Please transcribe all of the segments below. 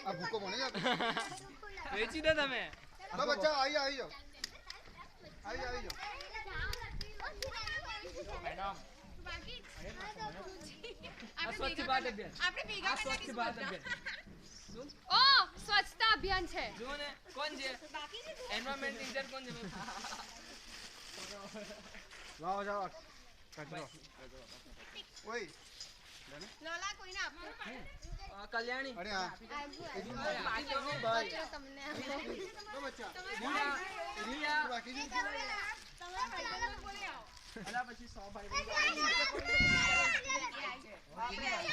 આ ભૂકો બને છે વેચી દો તમે તો બચ્ચા આવી જાઓ મેડમ સ્વચ્છ ભારત અભિયાન આપણે ભેગા સ્વચ્છ ભારત અભિયાન ઓ સ્વચ્છતા અભિયાન છે જુઓ ને કોણ છે એન્વાયરમેન્ટ ટીચર કોણ છે જાઓ કચરો ઓય લોલા કોઈને આપો કલ્યાણી અરે હા તમને તો બચ્ચા રિયા બાકી છે અલા પછી 100 ભાઈ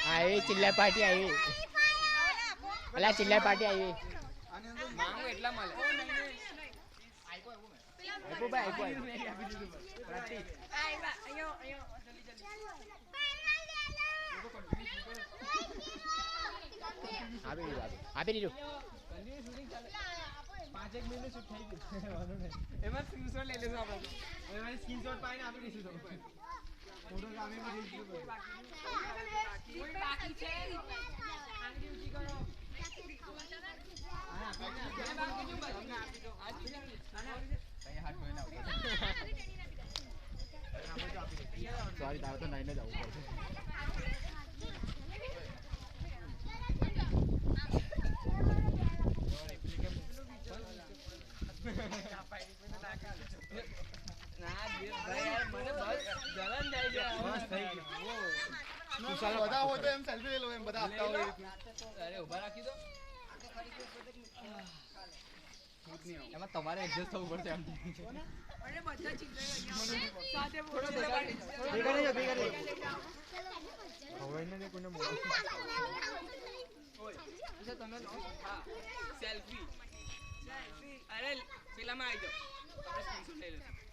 આવી ચિલ્લા પાર્ટી આવી અલા ચિલ્લા પાર્ટી આવી આની અંદર માંગુ એટલા મળે આપ્યો ભાઈ આપ્યો પ્રતિક આપી દીધું 5 મિનિટ શૂટ થઈ ગયું એમાં સ્ક્રીનશોટ લઈ લેશું આપણે એમાં સ્ક્રીનશોટ પાઈને આપી દઈશું તમને ફોટો સામે માં દઈશું કોઈ બાકી છે આંગળી ઊંચી કરો હા બાકી જો બસ તમને આપી દો આજ કઈ હાથ ધોઈને આવો સોરી તારે તો નહીં જવું પડશે ના ભાઈ યાર મને બસ જલન જાય છે બસ થઈ ગયું ચાલો બધા હોય તો એમ સેલ્ફી લઈ લો એમ બધા આપતા હોય અરે ઊભા રાખી દો એમાં તમારે એડજસ્ટ થવું પડશે એમ અરે બધા ચીજે સાથે થોડો બોલો હવે કોઈને અચ્છા તમે હા સેલ્ફી અરે પેલામાં આવી જાઓ આપણે સ્ક્રીનશોટ લઈ લેશું